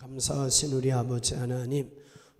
감사하신 우리 아버지 하나님,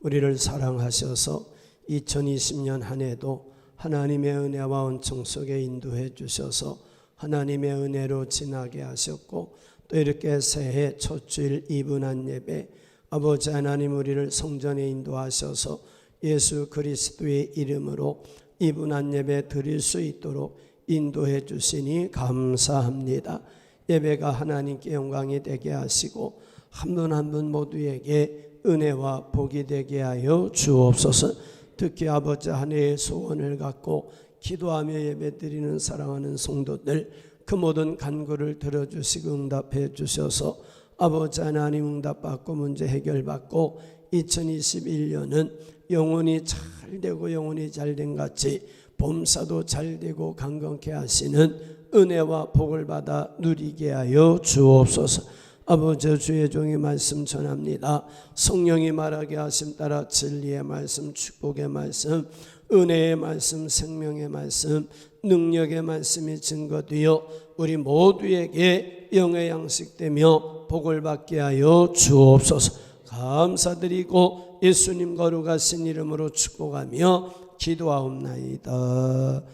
우리를 사랑하셔서 2020년 한 해도 하나님의 은혜와 은총 속에 인도해 주셔서 하나님의 은혜로 지나게 하셨고, 또 이렇게 새해 첫 주일 이분한 예배, 아버지 하나님 우리를 성전에 인도하셔서 예수 그리스도의 이름으로 이분한 예배 드릴 수 있도록 인도해 주시니 감사합니다. 예배가 하나님께 영광이 되게 하시고 한 분 한 분 모두에게 은혜와 복이 되게 하여 주옵소서. 특히 아버지 한 해의 소원을 갖고 기도하며 예배드리는 사랑하는 성도들, 그 모든 간구를 들어주시고 응답해 주셔서 아버지 하나님 응답받고 문제 해결받고 2021년은 영혼이 잘 되고 영혼이 잘된 같이 범사도 잘 되고 강건케 하시는 은혜와 복을 받아 누리게 하여 주옵소서. 아버지, 주의 종이 말씀 전합니다. 성령이 말하게 하심 따라 진리의 말씀, 축복의 말씀, 은혜의 말씀, 생명의 말씀, 능력의 말씀이 증거되어 우리 모두에게 영의 양식되며 복을 받게 하여 주옵소서. 감사드리고 예수님 거룩하신 이름으로 축복하며 기도하옵나이다. 아멘.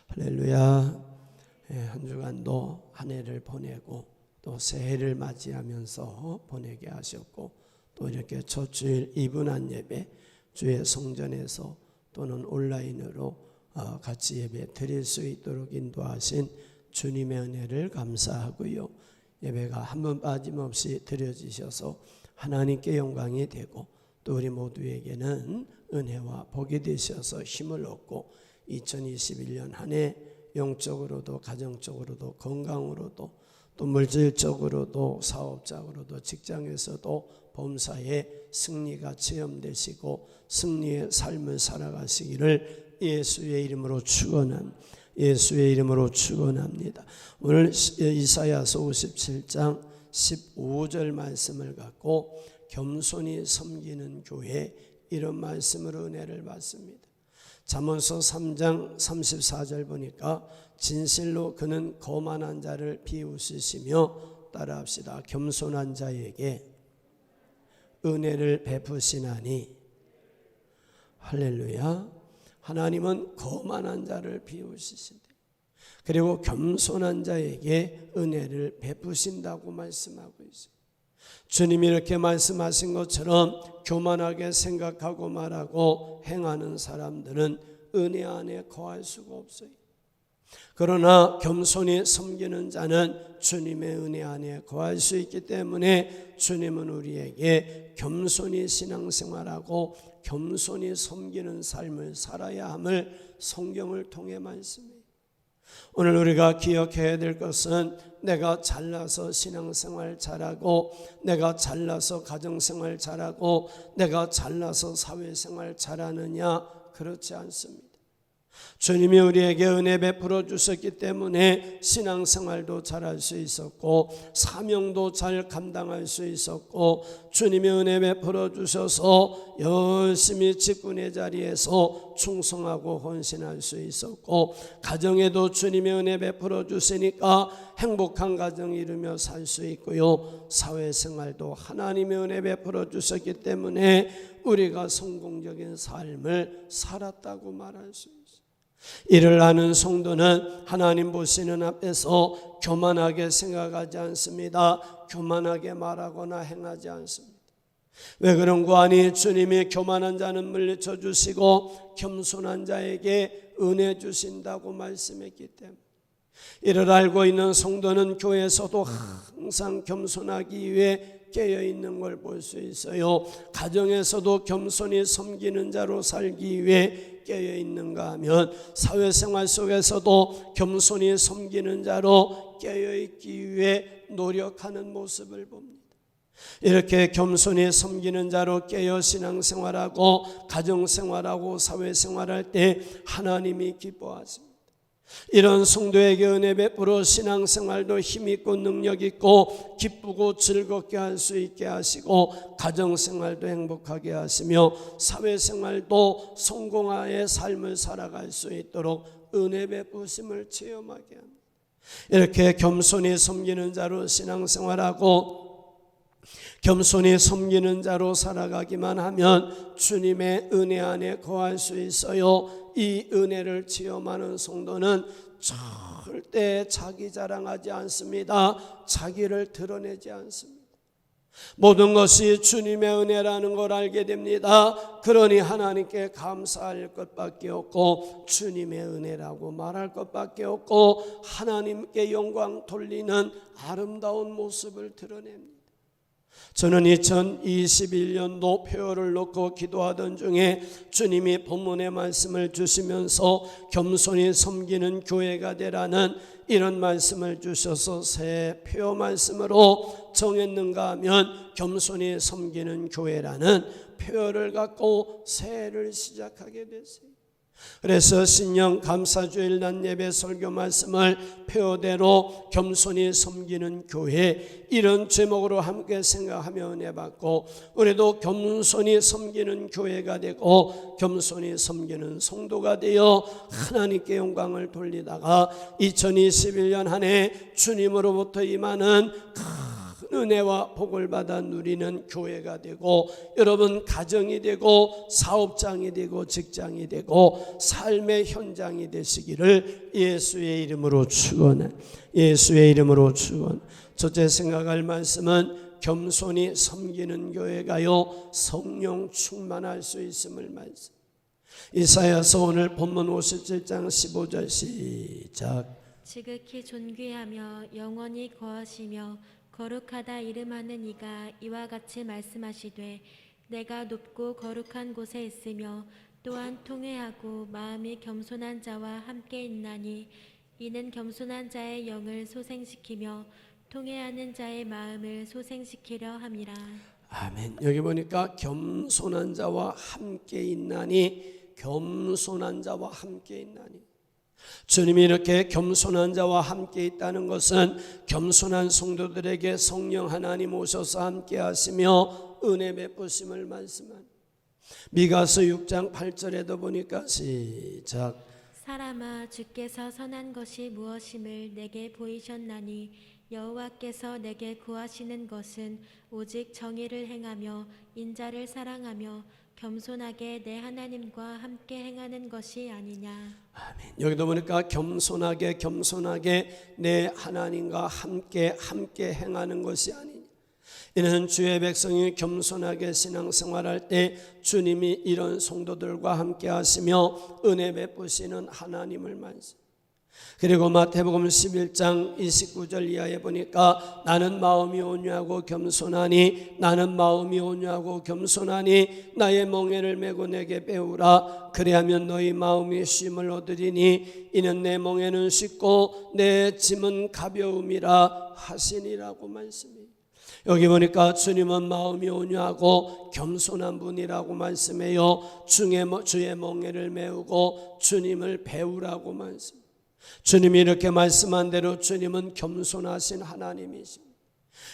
할렐루야. 한 주간도 한 해를 보내고 또 새해를 맞이하면서 보내게 하셨고, 또 이렇게 첫 주일 이분한 예배 주의 성전에서 또는 온라인으로 같이 예배 드릴 수 있도록 인도하신 주님의 은혜를 감사하고요. 예배가 한 번 빠짐없이 드려지셔서 하나님께 영광이 되고 또 우리 모두에게는 은혜와 복이 되셔서 힘을 얻고 2021년 한 해 영적으로도 가정적으로도 건강으로도 또 물질적으로도 사업적으로도 직장에서도 범사에 승리가 체험되시고 승리의 삶을 살아가시기를 예수의 이름으로 축원합니다. 오늘 이사야서 57장 15절 말씀을 갖고 겸손히 섬기는 교회, 이런 말씀으로 은혜를 받습니다. 잠언서 3장 34절 보니까 진실로 그는 거만한 자를 비웃으시며, 따라합시다. 겸손한 자에게 은혜를 베푸시나니. 할렐루야. 하나님은 거만한 자를 비웃으신대. 그리고 겸손한 자에게 은혜를 베푸신다고 말씀하고 있어요. 주님이 이렇게 말씀하신 것처럼 교만하게 생각하고 말하고 행하는 사람들은 은혜 안에 거할 수가 없어요. 그러나 겸손히 섬기는 자는 주님의 은혜 안에 거할 수 있기 때문에 주님은 우리에게 겸손히 신앙생활하고 겸손히 섬기는 삶을 살아야 함을 성경을 통해 말씀해요. 오늘 우리가 기억해야 될 것은 내가 잘나서 신앙생활 잘하고 내가 잘나서 가정생활 잘하고 내가 잘나서 사회생활 잘하느냐, 그렇지 않습니다. 주님이 우리에게 은혜 베풀어 주셨기 때문에 신앙생활도 잘할 수 있었고 사명도 잘 감당할 수 있었고, 주님이 은혜 베풀어 주셔서 열심히 직분의 자리에서 충성하고 헌신할 수 있었고, 가정에도 주님의 은혜 베풀어 주시니까 행복한 가정 이루며 살 수 있고요, 사회생활도 하나님의 은혜 베풀어 주셨기 때문에 우리가 성공적인 삶을 살았다고 말할 수 있어요. 이를 아는 성도는 하나님 보시는 앞에서 교만하게 생각하지 않습니다. 교만하게 말하거나 행하지 않습니다. 왜 그런 거 아니? 주님이 교만한 자는 물리쳐 주시고 겸손한 자에게 은혜 주신다고 말씀했기 때문에, 이를 알고 있는 성도는 교회에서도 항상 겸손하기 위해 깨어있는 걸 볼 수 있어요. 가정에서도 겸손히 섬기는 자로 살기 위해 깨어있는가 하면 사회생활 속에서도 겸손히 섬기는 자로 깨어있기 위해 노력하는 모습을 봅니다. 이렇게 겸손히 섬기는 자로 깨어 신앙생활하고 가정생활하고 사회생활할 때 하나님이 기뻐하십니다. 이런 성도에게 은혜 베풀어 신앙생활도 힘있고 능력있고 기쁘고 즐겁게 할 수 있게 하시고 가정생활도 행복하게 하시며 사회생활도 성공하의 삶을 살아갈 수 있도록 은혜 베푸심을 체험하게 합니다. 이렇게 겸손히 섬기는 자로 신앙생활하고 겸손히 섬기는 자로 살아가기만 하면 주님의 은혜 안에 거할 수 있어요. 이 은혜를 체험하는 성도는 절대 자기 자랑하지 않습니다. 자기를 드러내지 않습니다. 모든 것이 주님의 은혜라는 걸 알게 됩니다. 그러니 하나님께 감사할 것밖에 없고 주님의 은혜라고 말할 것밖에 없고 하나님께 영광 돌리는 아름다운 모습을 드러냅니다. 저는 2021년도 표어를 놓고 기도하던 중에 주님이 본문의 말씀을 주시면서 겸손히 섬기는 교회가 되라는 이런 말씀을 주셔서 새 표어 말씀으로 정했는가 하면 겸손히 섬기는 교회라는 표어를 갖고 새해를 시작하게 됐어요. 그래서 신령 감사주일 난 예배 설교 말씀을 표어대로 겸손히 섬기는 교회 이런 제목으로 함께 생각하며 은혜 받고 우리도 겸손히 섬기는 교회가 되고 겸손히 섬기는 성도가 되어 하나님께 영광을 돌리다가 2021년 한 해 주님으로부터 임하는 은혜와 복을 받아 누리는 교회가 되고 여러분 가정이 되고 사업장이 되고 직장이 되고 삶의 현장이 되시기를 예수의 이름으로 축원해. 예수의 이름으로 축원. 첫째 생각할 말씀은 겸손히 섬기는 교회가요 성령 충만할 수 있음을 말씀. 이사야서 오늘 본문 57장 15절 시작. 지극히 존귀하며 영원히 거하시며 거룩하다 이름하는 이가 이와 같이 말씀하시되 내가 높고 거룩한 곳에 있으며 또한 통회하고 마음이 겸손한 자와 함께 있나니 이는 겸손한 자의 영을 소생시키며 통회하는 자의 마음을 소생시키려 함이라. 아멘. 여기 보니까 겸손한 자와 함께 있나니 겸손한 자와 함께 있나니 주님이 이렇게 겸손한 자와 함께 있다는 것은 겸손한 성도들에게 성령 하나님 오셔서 함께 하시며 은혜 베푸심을 말씀합니다. 미가서 6장 8절에도 보니까 시작. 사람아 주께서 선한 것이 무엇임을 내게 보이셨나니 여호와께서 내게 구하시는 것은 오직 정의를 행하며 인자를 사랑하며 겸손하게 내 하나님과 함께 행하는 것이 아니냐. 아멘. 여기도 보니까 겸손하게 내 하나님과 함께 행하는 것이 아니냐. 이는 주의 백성이 겸손하게 신앙생활할 때 주님이 이런 성도들과 함께 하시며 은혜 베푸시는 하나님을 말씀. 그리고 마태복음 11장 29절 이하에 보니까 나는 마음이 온유하고 겸손하니 나의 멍에를 메고 내게 배우라. 그리하면 너희 마음이 쉼을 얻으리니 이는 내 멍에는 쉽고 내 짐은 가벼움이라 하시니라고 말씀해요. 여기 보니까 주님은 마음이 온유하고 겸손한 분이라고 말씀해요. 주의 멍에를 메우고 주님을 배우라고 말씀. 주님이 이렇게 말씀한 대로 주님은 겸손하신 하나님이십니다.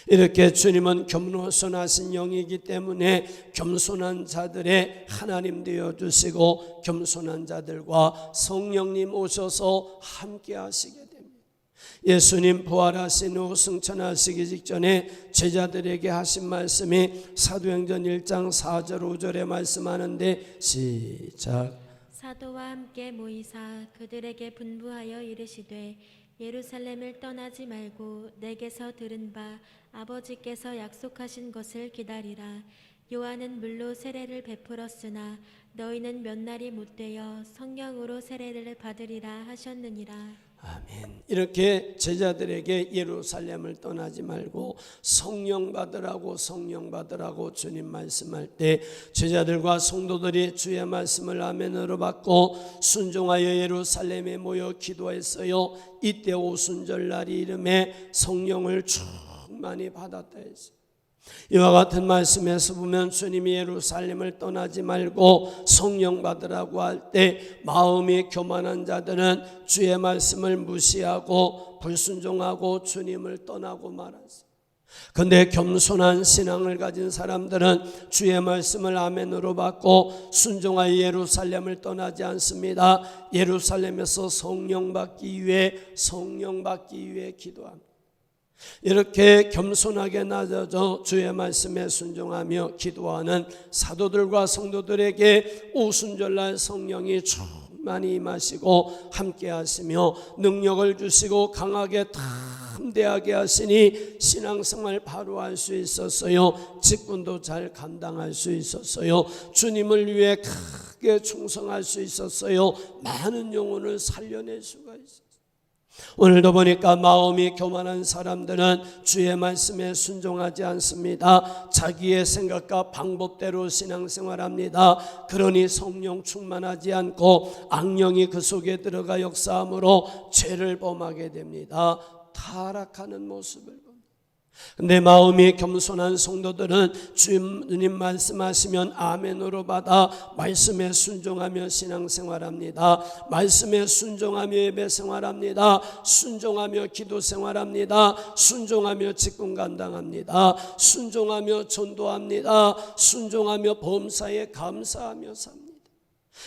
이렇게 주님은 겸손하신 영이기 때문에 겸손한 자들의 하나님 되어주시고 겸손한 자들과 성령님 오셔서 함께 하시게 됩니다. 예수님 부활하신 후 승천하시기 직전에 제자들에게 하신 말씀이 사도행전 1장 4절 5절에 말씀하는데 시작. 사도와 함께 모이사 그들에게 분부하여 이르시되 예루살렘을 떠나지 말고 내게서 들은 바 아버지께서 약속하신 것을 기다리라. 요한은 물로 세례를 베풀었으나 너희는 몇 날이 못되어 성령으로 세례를 받으리라 하셨느니라. 아멘. 이렇게 제자들에게 예루살렘을 떠나지 말고 성령 받으라고 주님 말씀할 때 제자들과 성도들이 주의 말씀을 아멘으로 받고 순종하여 예루살렘에 모여 기도했어요. 이때 오순절날이 이름에 성령을 충만히 받았다 했어요. 이와 같은 말씀에서 보면 주님이 예루살렘을 떠나지 말고 성령 받으라고 할 때 마음이 교만한 자들은 주의 말씀을 무시하고 불순종하고 주님을 떠나고 말았어요. 그런데 겸손한 신앙을 가진 사람들은 주의 말씀을 아멘으로 받고 순종하여 예루살렘을 떠나지 않습니다. 예루살렘에서 성령 받기 위해 기도합니다. 이렇게 겸손하게 낮아져 주의 말씀에 순종하며 기도하는 사도들과 성도들에게 오순절날 성령이 충만히 임하시고 함께 하시며 능력을 주시고 강하게 담대하게 하시니 신앙생활 바로 할 수 있었어요. 직분도 잘 감당할 수 있었어요. 주님을 위해 크게 충성할 수 있었어요. 많은 영혼을 살려낼 수가 있었어요. 오늘도 보니까 마음이 교만한 사람들은 주의 말씀에 순종하지 않습니다. 자기의 생각과 방법대로 신앙생활합니다. 그러니 성령 충만하지 않고 악령이 그 속에 들어가 역사함으로 죄를 범하게 됩니다. 타락하는 모습을 봅니다. 내 마음이 겸손한 성도들은 주님 말씀하시면 아멘으로 받아 말씀에 순종하며 신앙생활합니다. 말씀에 순종하며 예배생활합니다. 순종하며 기도생활합니다. 순종하며 직분 감당합니다. 순종하며 전도합니다. 순종하며 범사에 감사하며 삽니다.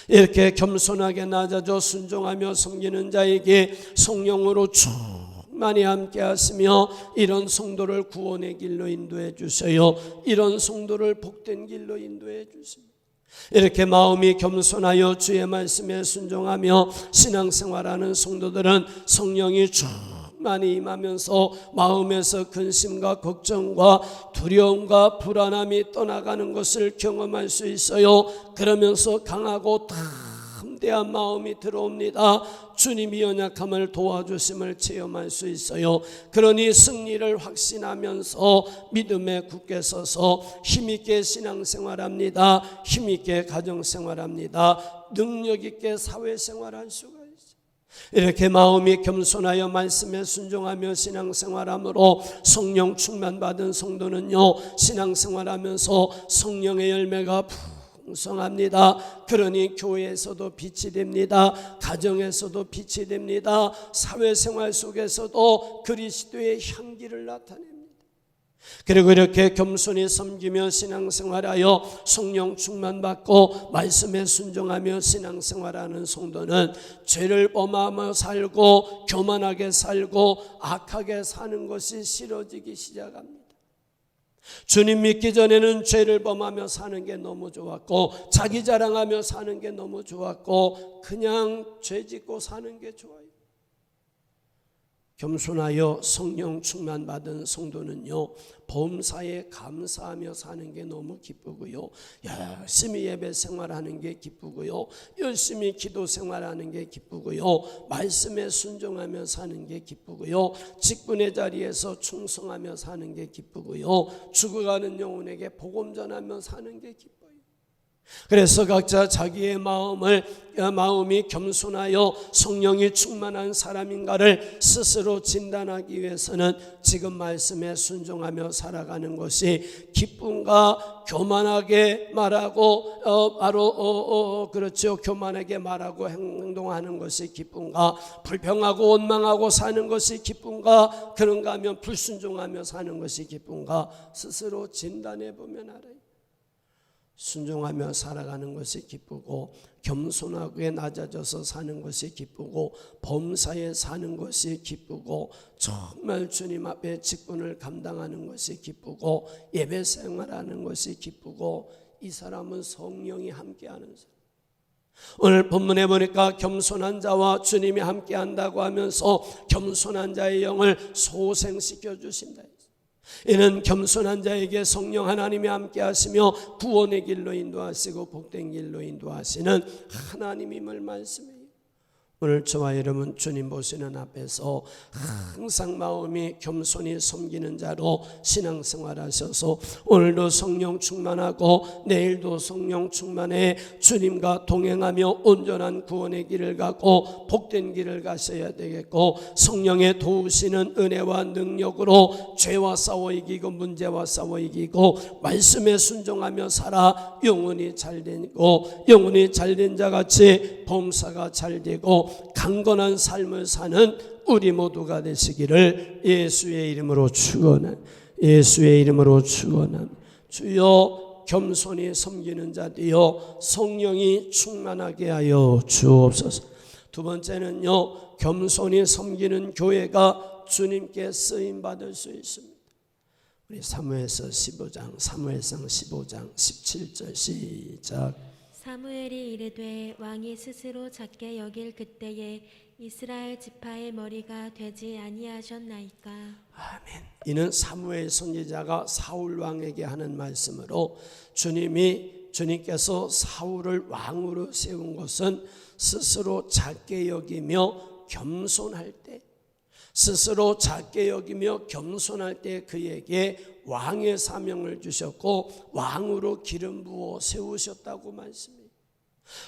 이렇게 겸손하게 낮아져 순종하며 섬기는 자에게 성령으로 많이 함께 하시며 이런 성도를 구원의 길로 인도해 주셔요. 이런 성도를 복된 길로 인도해 주십니다. 이렇게 마음이 겸손하여 주의 말씀에 순종하며 신앙생활하는 성도들은 성령이 많이 임하면서 마음에서 근심과 걱정과 두려움과 불안함이 떠나가는 것을 경험할 수 있어요. 그러면서 강하고 담대한 마음이 들어옵니다. 주님이 연약함을 도와주심을 체험할 수 있어요. 그러니 승리를 확신하면서 믿음에 굳게 서서 힘있게 신앙생활합니다. 힘있게 가정생활합니다. 능력있게 사회생활할 수가 있어요. 이렇게 마음이 겸손하여 말씀에 순종하며 신앙생활함으로 성령 충만받은 성도는요, 신앙생활하면서 성령의 열매가 풍성합니다. 그러니 교회에서도 빛이 됩니다. 가정에서도 빛이 됩니다. 사회생활 속에서도 그리스도의 향기를 나타냅니다. 그리고 이렇게 겸손히 섬기며 신앙생활하여 성령 충만받고 말씀에 순종하며 신앙생활하는 성도는 죄를 범하며 살고 교만하게 살고 악하게 사는 것이 싫어지기 시작합니다. 주님 믿기 전에는 죄를 범하며 사는 게 너무 좋았고 자기 자랑하며 사는 게 너무 좋았고 그냥 죄 짓고 사는 게 좋아요. 겸손하여 성령 충만받은 성도는요, 범사에 감사하며 사는 게 너무 기쁘고요, 열심히 예배 생활하는 게 기쁘고요, 열심히 기도 생활하는 게 기쁘고요, 말씀에 순종하며 사는 게 기쁘고요, 직분의 자리에서 충성하며 사는 게 기쁘고요, 죽어가는 영혼에게 복음 전하며 사는 게 기뻐요. 그래서 각자 자기의 마음이 겸손하여 성령이 충만한 사람인가를 스스로 진단하기 위해서는 지금 말씀에 순종하며 살아가는 것이 기쁨과 교만하게 말하고 그렇죠. 교만하게 말하고 행동하는 것이 기쁨과 불평하고 원망하고 사는 것이 기쁨과 그런가 하면 불순종하며 사는 것이 기쁨과 스스로 진단해 보면 알아요. 순종하며 살아가는 것이 기쁘고 겸손하게 낮아져서 사는 것이 기쁘고 범사에 사는 것이 기쁘고 정말 주님 앞에 직분을 감당하는 것이 기쁘고 예배 생활하는 것이 기쁘고 이 사람은 성령이 함께하는 사람. 오늘 본문에 보니까 겸손한 자와 주님이 함께한다고 하면서 겸손한 자의 영을 소생시켜 주신다. 이는 겸손한 자에게 성령 하나님이 함께 하시며 구원의 길로 인도하시고 복된 길로 인도하시는 하나님임을 말씀해요. 오늘 저와 여러분 주님 보시는 앞에서 항상 마음이 겸손히 섬기는 자로 신앙생활 하셔서 오늘도 성령 충만하고 내일도 성령 충만해 주님과 동행하며 온전한 구원의 길을 가고 복된 길을 가셔야 되겠고 성령의 도우시는 은혜와 능력으로 죄와 싸워 이기고 문제와 싸워 이기고 말씀에 순종하며 살아 영혼이 잘되고 영혼이 잘된 자같이 범사가 잘되고 강건한 삶을 사는 우리 모두가 되시기를 예수의 이름으로 축원합니다. 예수의 이름으로 축원합니다. 주여 겸손히 섬기는 자 되어 성령이 충만하게 하여 주옵소서. 두 번째는요, 겸손히 섬기는 교회가 주님께 쓰임 받을 수 있습니다. 우리 사무엘상 15장 17절 시작. 사무엘이 이르되 왕이 스스로 작게 여길 그때에 이스라엘 지파의 머리가 되지 아니하셨나이까. 아멘. 이는 사무엘 선지자가 사울 왕에게 하는 말씀으로 주님께서 사울을 왕으로 세운 것은 스스로 작게 여기며 겸손할 때, 스스로 작게 여기며 겸손할 때 그에게 왕의 사명을 주셨고 왕으로 기름 부어 세우셨다고 말씀합니다.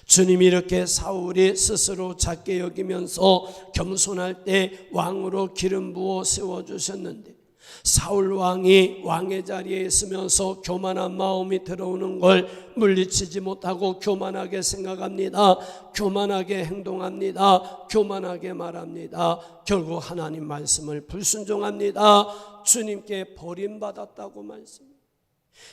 주님이 이렇게 사울이 스스로 작게 여기면서 겸손할 때 왕으로 기름 부어 세워주셨는데, 사울 왕이 왕의 자리에 있으면서 교만한 마음이 들어오는 걸 물리치지 못하고 교만하게 생각합니다. 교만하게 행동합니다. 교만하게 말합니다. 결국 하나님 말씀을 불순종합니다. 주님께 버림받았다고 말씀합니다.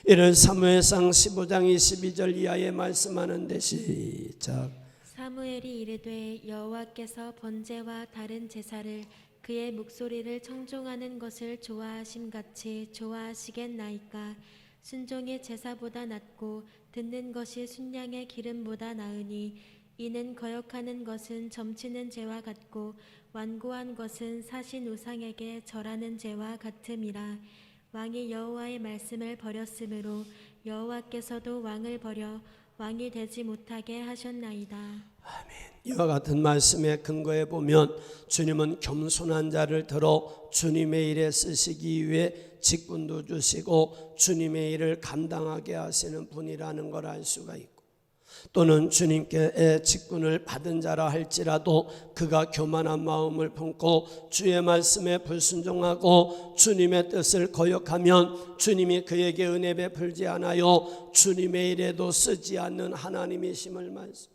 이를 사무엘상 15장 22절 이하에 말씀하는데 시작. 사무엘이 이르되 여호와께서 번제와 다른 제사를 그의 목소리를 청종하는 것을 좋아하심같이 좋아하시겠나이까. 순종이 제사보다 낫고 듣는 것이 순양의 기름보다 나으니 이는 거역하는 것은 점치는 죄와 같고 완고한 것은 사신 우상에게 절하는 죄와 같음이라. 왕이 여호와의 말씀을 버렸으므로 여호와께서도 왕을 버려 왕이 되지 못하게 하셨나이다. 아멘. 이와 같은 말씀에 근거해 보면 주님은 겸손한 자를 들어 주님의 일에 쓰시기 위해 직분도 주시고 주님의 일을 감당하게 하시는 분이라는 걸 알 수가 있고, 또는 주님께 직분을 받은 자라 할지라도 그가 교만한 마음을 품고 주의 말씀에 불순종하고 주님의 뜻을 거역하면 주님이 그에게 은혜 베풀지 않아요 주님의 일에도 쓰지 않는 하나님이심을 말씀.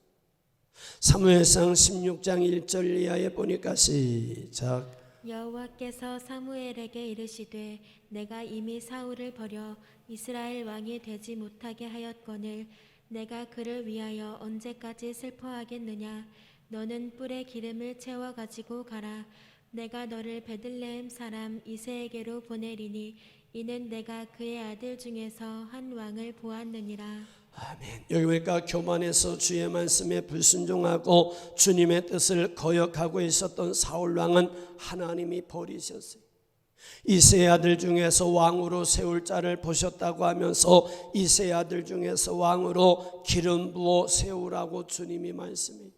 사무엘상 16장 1절 이하에 보니까 시작. 여호와께서 사무엘에게 이르시되 내가 이미 사울을 버려 이스라엘 왕이 되지 못하게 하였거늘 내가 그를 위하여 언제까지 슬퍼하겠느냐. 너는 뿔에 기름을 채워 가지고 가라. 내가 너를 베들레헴 사람 이새에게로 보내리니 이는 내가 그의 아들 중에서 한 왕을 보았느니라. 아멘. 여기 보니까 교만해서 주의 말씀에 불순종하고 주님의 뜻을 거역하고 있었던 사울 왕은 하나님이 버리셨어요. 이새의 아들 중에서 왕으로 세울 자를 보셨다고 하면서 이새의 아들 중에서 왕으로 기름 부어 세우라고 주님이 말씀해요.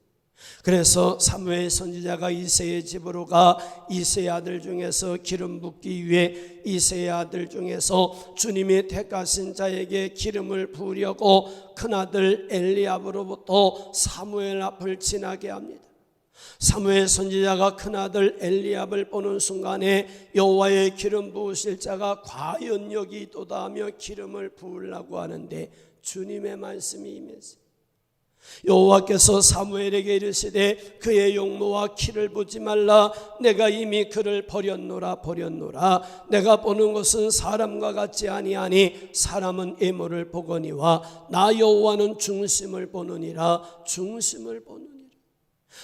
그래서 사무엘 선지자가 이새의 집으로 가 이새의 아들 중에서 기름 붓기 위해 이새의 아들 중에서 주님이 택하신 자에게 기름을 부으려고 큰아들 엘리압으로부터 사무엘 앞을 지나게 합니다. 사무엘 선지자가 큰아들 엘리압을 보는 순간에 여호와의 기름 부으실 자가 과연 여기 있도다 하며 기름을 부으려고 하는데 주님의 말씀이 임했어요. 여호와께서 사무엘에게 이르시되 그의 용모와 키를 보지 말라. 내가 이미 그를 버렸노라. 내가 보는 것은 사람과 같지 아니하니 사람은 애모를 보거니와 나 여호와는 중심을 보느니라.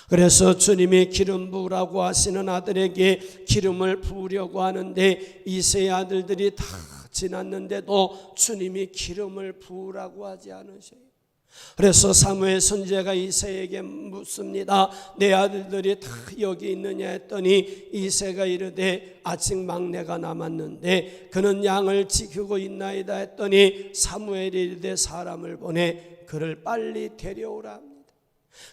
그래서 주님이 기름 부으라고 하시는 아들에게 기름을 부으려고 하는데 이새의 아들들이 다 지났는데도 주님이 기름을 부으라고 하지 않으셔요. 그래서 사무엘 선지자가 이새에게 묻습니다. 내 아들들이 다 여기 있느냐 했더니 이새가 이르되 아직 막내가 남았는데 그는 양을 지키고 있나이다 했더니 사무엘이 이르되 사람을 보내 그를 빨리 데려오라 합니다.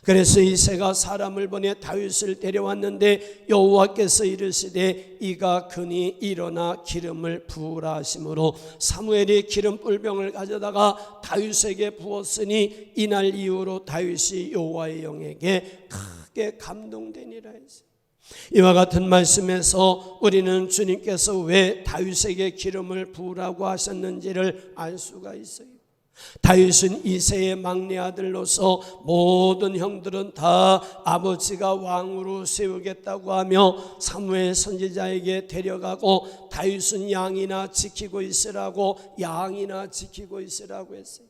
그래서 이새가 사람을 보내 다윗을 데려왔는데 여호와께서 이르시되 이가 그니 일어나 기름을 부으라 하심으로 사무엘이 기름 뿔병을 가져다가 다윗에게 부었으니 이날 이후로 다윗이 여호와의 영에게 크게 감동되니라 했어요. 이와 같은 말씀에서 우리는 주님께서 왜 다윗에게 기름을 부으라고 하셨는지를 알 수가 있어요. 다윗은 이새의 막내 아들로서 모든 형들은 다 아버지가 왕으로 세우겠다고 하며 사무엘 선지자에게 데려가고 다윗은 양이나 지키고 있으라고 했어요.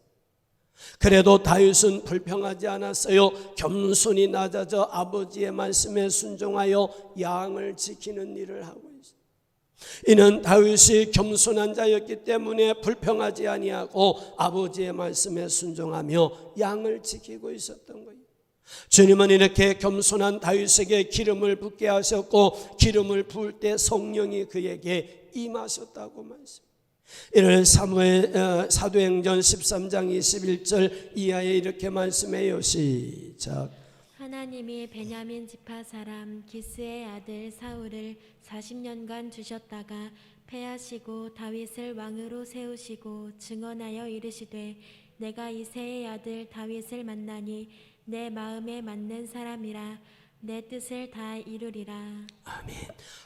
그래도 다윗은 불평하지 않았어요. 겸손히 낮아져 아버지의 말씀에 순종하여 양을 지키는 일을 하고 있어요. 이는 다윗이 겸손한 자였기 때문에 불평하지 아니하고 아버지의 말씀에 순종하며 양을 지키고 있었던 거예요. 주님은 이렇게 겸손한 다윗에게 기름을 붓게 하셨고 기름을 부을 때 성령이 그에게 임하셨다고 말씀합니다. 이를 사도행전 13장 21절 이하에 이렇게 말씀해요. 시작. 하나님이 베냐민 지파 사람 기스의 아들 사울을 40년간 주셨다가 패하시고 다윗을 왕으로 세우시고 증언하여 이르시되 내가 이새의 아들 다윗을 만나니 내 마음에 맞는 사람이라 내 뜻을 다 이루리라. 아멘.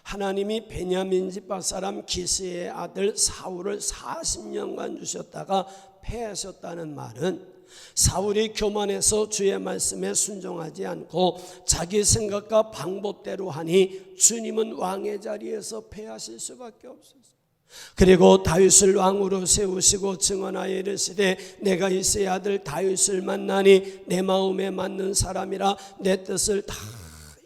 하나님이 베냐민 지파 사람 기스의 아들 사울을 40년간 주셨다가 패하셨다는 말은 사울이 교만해서 주의 말씀에 순종하지 않고 자기 생각과 방법대로 하니 주님은 왕의 자리에서 패하실 수밖에 없었어요. 그리고 다윗을 왕으로 세우시고 증언하여 이르시되 내가 이새의 아들 다윗을 만나니 내 마음에 맞는 사람이라 내 뜻을 다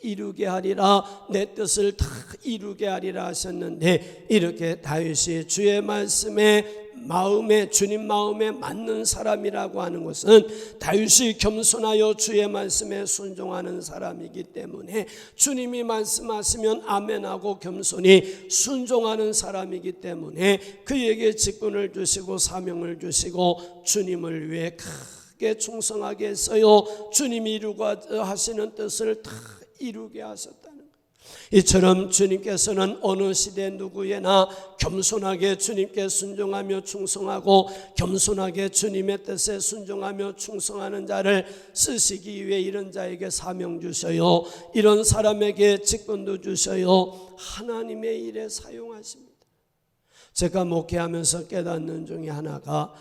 이루게 하리라, 내 뜻을 다 이루게 하리라 하셨는데, 이렇게 다윗이 주의 말씀에 마음에 주님 마음에 맞는 사람이라고 하는 것은 다윗이 겸손하여 주의 말씀에 순종하는 사람이기 때문에 주님이 말씀하시면 아멘하고 겸손히 순종하는 사람이기 때문에 그에게 직분을 주시고 사명을 주시고 주님을 위해 크게 충성하게 했어요. 주님이 이루고 하시는 뜻을 다 이루게 하셨다는 것. 이처럼 주님께서는 어느 시대 누구에나 겸손하게 주님께 순종하며 충성하고 겸손하게 주님의 뜻에 순종하며 충성하는 자를 쓰시기 위해 이런 자에게 사명 주셔요. 이런 사람에게 직분도 주셔요. 하나님의 일에 사용하십니다. 제가 목회하면서 깨닫는 중에 하나가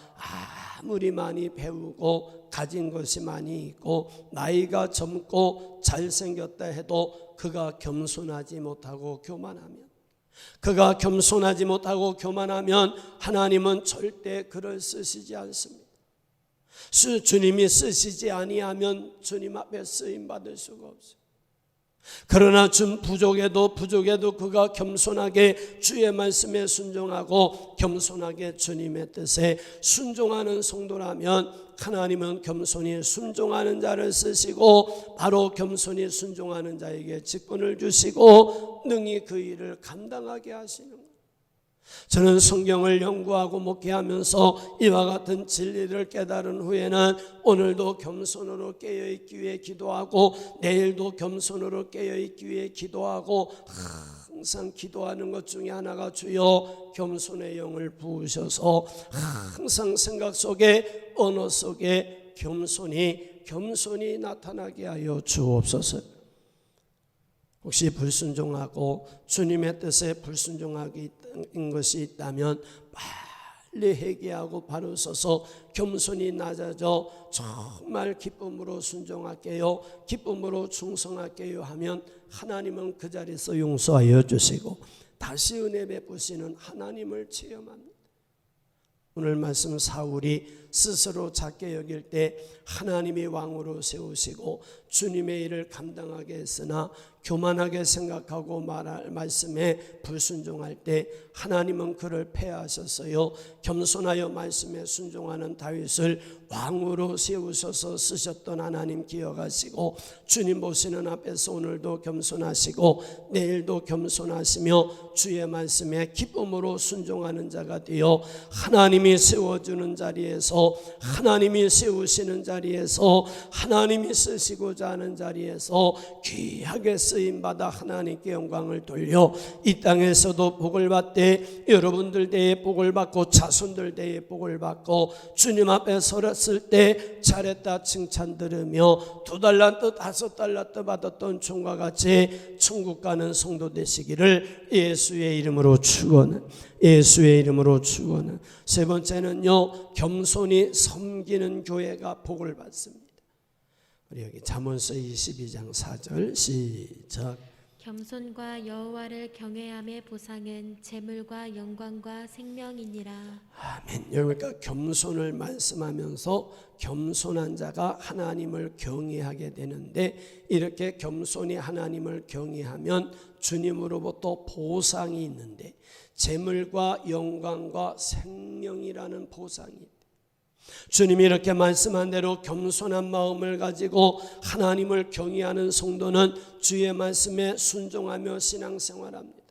아무리 많이 배우고 가진 것이 많이 있고 나이가 젊고 잘생겼다 해도 그가 겸손하지 못하고 교만하면 하나님은 절대 그를 쓰시지 않습니다. 주님이 쓰시지 아니하면 주님 앞에 쓰임 받을 수가 없어요. 그러나 부족해도 그가 겸손하게 주의 말씀에 순종하고 겸손하게 주님의 뜻에 순종하는 성도라면 하나님은 겸손히 순종하는 자를 쓰시고 바로 겸손히 순종하는 자에게 직분을 주시고 능히 그 일을 감당하게 하시는 거예요. 저는 성경을 연구하고 목회하면서 이와 같은 진리를 깨달은 후에는 오늘도 겸손으로 깨어있기 위해 기도하고 내일도 겸손으로 깨어있기 위해 기도하고 항상 기도하는 것 중에 하나가 주여 겸손의 영을 부으셔서 항상 생각 속에 언어 속에 겸손히 나타나게 하여 주옵소서. 혹시 불순종하고 주님의 뜻에 불순종하기 인 것이 있다면 빨리 회개하고 바로 서서 겸손히 낮아져 정말 기쁨으로 순종할게요, 기쁨으로 충성할게요 하면 하나님은 그 자리에서 용서하여 주시고 다시 은혜 베푸시는 하나님을 체험합니다. 오늘 말씀 사울이 스스로 작게 여길 때 하나님이 왕으로 세우시고 주님의 일을 감당하게 했으나 교만하게 생각하고 말씀에 불순종할 때 하나님은 그를 폐하셨어요. 겸손하여 말씀에 순종하는 다윗을 왕으로 세우셔서 쓰셨던 하나님 기억하시고 주님 보시는 앞에서 오늘도 겸손하시고 내일도 겸손하시며 주의 말씀에 기쁨으로 순종하는 자가 되어 하나님이 세워주는 자리에서 하나님이 세우시는 자리에서 하나님이 쓰시고자 하는 자리에서 귀하게 쓰임받아 하나님께 영광을 돌려 이 땅에서도 복을 받되 여러분들 대에 복을 받고 자손들 대에 복을 받고 주님 앞에 서렸을 때 잘했다 칭찬 들으며 2달란트 5달란트 받았던 종과 같이 천국 가는 성도 되시기를 예수의 이름으로 축원은 세 번째는요, 겸손히 섬기는 교회가 복을 받습니다. 우리 여기 잠언서 22장 4절 시작. 겸손과 여호와를 경외함의 보상은 재물과 영광과 생명이니라. 아멘. 그러니까 겸손을 말씀하면서 겸손한 자가 하나님을 경외하게 되는데, 이렇게 겸손히 하나님을 경외하면 주님으로부터 보상이 있는데, 재물과 영광과 생명이라는 보상이 있다. 주님이 이렇게 말씀한 대로 겸손한 마음을 가지고 하나님을 경외하는 성도는 주의 말씀에 순종하며 신앙생활합니다.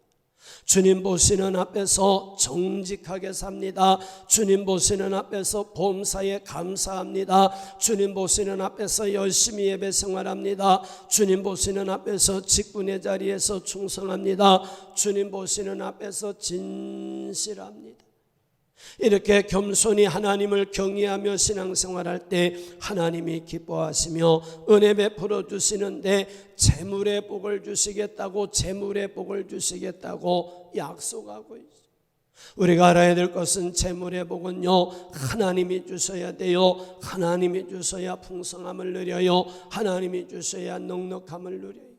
주님 보시는 앞에서 정직하게 삽니다. 주님 보시는 앞에서 범사에 감사합니다. 주님 보시는 앞에서 열심히 예배 생활합니다. 주님 보시는 앞에서 직분의 자리에서 충성합니다. 주님 보시는 앞에서 진실합니다. 이렇게 겸손히 하나님을 경외하며 신앙생활할 때 하나님이 기뻐하시며 은혜 베풀어 주시는데, 재물의 복을 주시겠다고, 재물의 복을 주시겠다고 약속하고 있어요. 우리가 알아야 될 것은 재물의 복은요, 하나님이 주셔야 돼요. 하나님이 주셔야 풍성함을 누려요. 하나님이 주셔야 넉넉함을 누려요.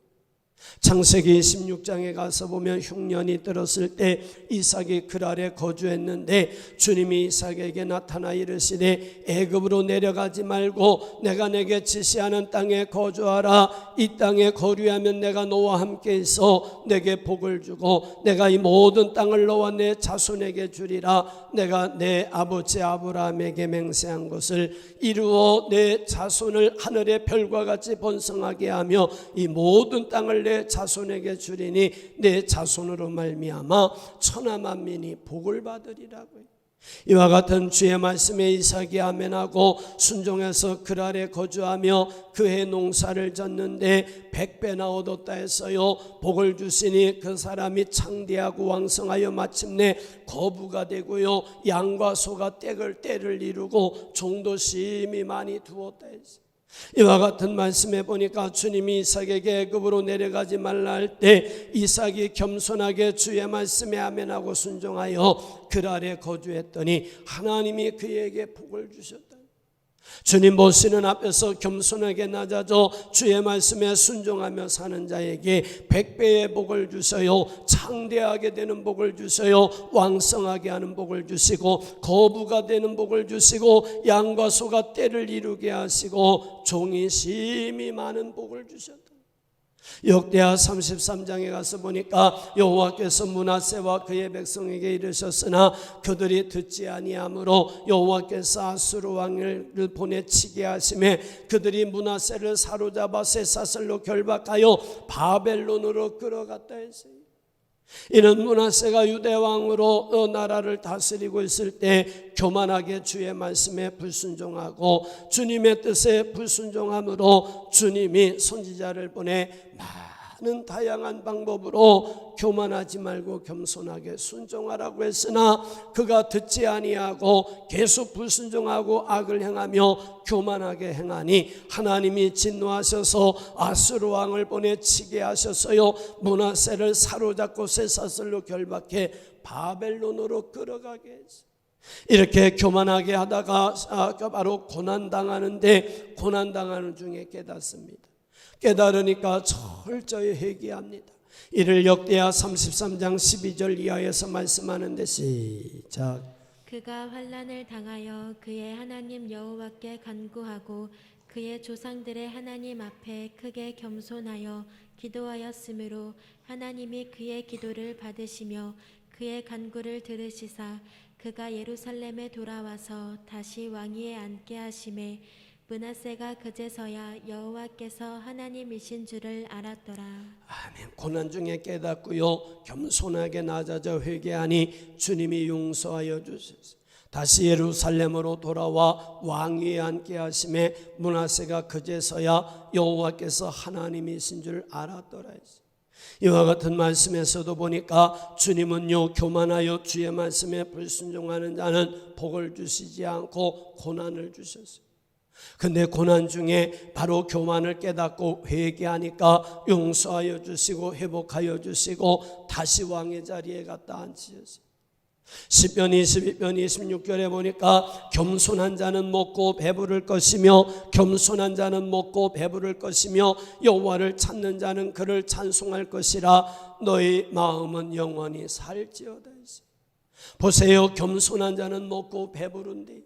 창세기 16장에 가서 보면 흉년이 들었을 때 이삭이 그랄에 거주했는데, 주님이 이삭에게 나타나 이르시되 애굽으로 내려가지 말고 내가 내게 지시하는 땅에 거주하라. 이 땅에 거류하면 내가 너와 함께 있어 내게 복을 주고 내가 이 모든 땅을 너와 내 자손에게 주리라. 내가 내 아버지 아브라함에게 맹세한 것을 이루어 내 자손을 하늘의 별과 같이 번성하게 하며 이 모든 땅을 내 자손에게 주리니 내 자손으로 말미암아 천하 만민이 복을 받으리라고요. 이와 같은 주의 말씀에 이삭이 아멘하고 순종해서 그랄에 거주하며 그의 농사를 졌는데 100배나 얻었다 했어요. 복을 주시니 그 사람이 창대하고 왕성하여 마침내 거부가 되고요, 양과 소가 때를 이루고 종도 심히 많이 두었다 했어요. 이와 같은 말씀에 보니까 주님이 이삭에게 애굽으로 내려가지 말라 할 때 이삭이 겸손하게 주의 말씀에 아멘하고 순종하여 그랄에 거주했더니 하나님이 그에게 복을 주셨다. 주님 보시는 앞에서 겸손하게 낮아져 주의 말씀에 순종하며 사는 자에게 100배의 복을 주셔요. 창대하게 되는 복을 주셔요. 왕성하게 하는 복을 주시고 거부가 되는 복을 주시고 양과 소가 때를 이루게 하시고 종이 심히 많은 복을 주셨다. 역대하 33장에 가서 보니까 여호와께서 므낫세와 그의 백성에게 이르셨으나 그들이 듣지 아니하므로 여호와께서 아수르 왕을 보내치게 하심에 그들이 므낫세를 사로잡아 쇠사슬로 결박하여 바벨론으로 끌어갔다 했어요. 이는 므낫세가 유대 왕으로 나라를 다스리고 있을 때 교만하게 주의 말씀에 불순종하고 주님의 뜻에 불순종함으로 주님이 선지자를 보내 많은 다양한 방법으로 교만하지 말고 겸손하게 순종하라고 했으나 그가 듣지 아니하고 계속 불순종하고 악을 행하며 교만하게 행하니 하나님이 진노하셔서 아수르 왕을 보내치게 하셨어요. 므낫세를 사로잡고 쇠사슬로 결박해 바벨론으로 끌어가게 했어요. 이렇게 교만하게 하다가 바로 고난당하는데 고난당하는 중에 깨닫습니다. 깨달으니까 철저히 회개합니다. 이를 역대하 33장 12절 이하에서 말씀하는데 시작. 그가 환난을 당하여 그의 하나님 여호와께 간구하고 그의 조상들의 하나님 앞에 크게 겸손하여 기도하였으므로 하나님이 그의 기도를 받으시며 그의 간구를 들으시사 그가 예루살렘에 돌아와서 다시 왕위에 앉게 하심에 므낫세가 그제서야 여호와께서 하나님이신 줄을 알았더라. 아멘. 고난 중에 깨닫고요, 겸손하게 낮아져 회개하니 주님이 용서하여 주셨어요. 다시 예루살렘으로 돌아와 왕위에 앉게 하심에 므낫세가 그제서야 여호와께서 하나님이신 줄 알았더라 했어요. 이와 같은 말씀에서도 보니까 주님은요, 교만하여 주의 말씀에 불순종하는 자는 복을 주시지 않고 고난을 주셨어요. 근데 고난 중에 바로 교만을 깨닫고 회개하니까 용서하여 주시고 회복하여 주시고 다시 왕의 자리에 갖다 앉히셨어요. 시편 22편 26절에 보니까 겸손한 자는 먹고 배부를 것이며 겸손한 자는 먹고 배부를 것이며 여호와를 찾는 자는 그를 찬송할 것이라 너희 마음은 영원히 살지어다. 보세요, 겸손한 자는 먹고 배부른데,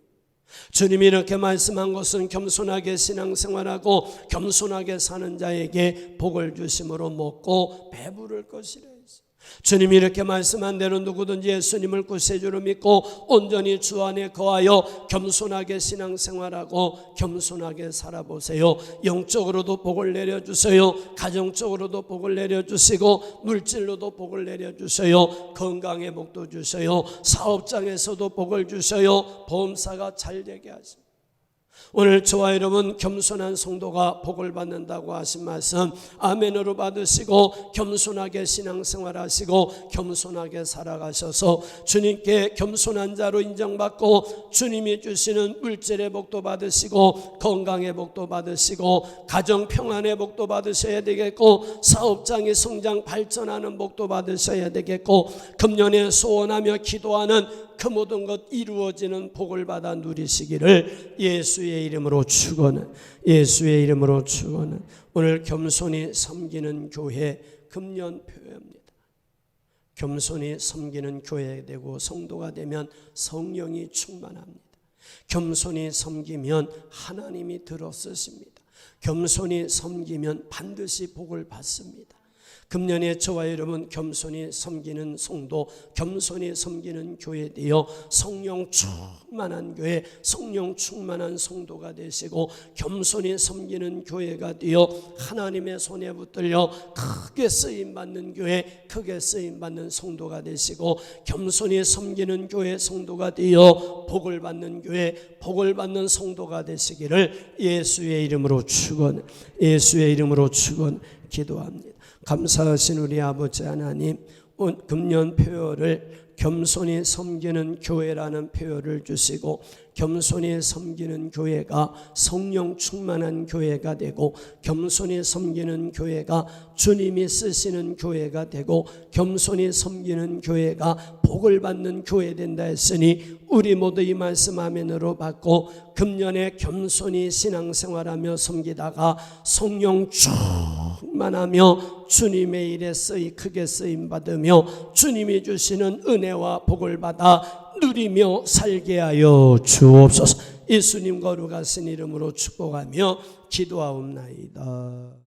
주님이 이렇게 말씀한 것은 겸손하게 신앙생활하고 겸손하게 사는 자에게 복을 주심으로 먹고 배부를 것이라. 주님이 이렇게 말씀한 대로 누구든지 예수님을 구세주로 믿고 온전히 주 안에 거하여 겸손하게 신앙생활하고 겸손하게 살아보세요. 영적으로도 복을 내려주세요. 가정적으로도 복을 내려주시고 물질로도 복을 내려주세요. 건강의 복도 주세요. 사업장에서도 복을 주세요. 보험사가 잘 되게 하세요. 오늘 저와 여러분 겸손한 성도가 복을 받는다고 하신 말씀 아멘으로 받으시고 겸손하게 신앙생활하시고 겸손하게 살아가셔서 주님께 겸손한 자로 인정받고 주님이 주시는 물질의 복도 받으시고 건강의 복도 받으시고 가정 평안의 복도 받으셔야 되겠고 사업장의 성장 발전하는 복도 받으셔야 되겠고 금년에 소원하며 기도하는 그 모든 것 이루어지는 복을 받아 누리시기를 예수의 이름으로 축원은 예수의 이름으로 축원은 오늘 겸손히 섬기는 교회 금년 표회입니다. 겸손히 섬기는 교회 되고 성도가 되면 성령이 충만합니다. 겸손히 섬기면 하나님이 들어쓰십니다. 겸손히 섬기면 반드시 복을 받습니다. 금년에 저와 여러분 겸손히 섬기는 성도, 겸손히 섬기는 교회 되어 성령 충만한 교회, 성령 충만한 성도가 되시고 겸손히 섬기는 교회가 되어 하나님의 손에 붙들려 크게 쓰임받는 교회, 크게 쓰임받는 성도가 되시고 겸손히 섬기는 교회 성도가 되어 복을 받는 교회, 복을 받는 성도가 되시기를 예수의 이름으로 축원, 예수의 이름으로 축원 기도합니다. 감사하신 우리 아버지 하나님, 금년 표어를 겸손히 섬기는 교회라는 표어를 주시고 겸손히 섬기는 교회가 성령 충만한 교회가 되고 겸손히 섬기는 교회가 주님이 쓰시는 교회가 되고 겸손히 섬기는 교회가 복을 받는 교회 된다 했으니 우리 모두 이 말씀 아멘으로 받고 금년에 겸손히 신앙생활하며 섬기다가 성령 충만하며 주님의 일에 크게 쓰임받으며 주님이 주시는 은혜와 복을 받아 누리며 살게 하여 주옵소서. 예수님 거룩하신 이름으로 축복하며 기도하옵나이다.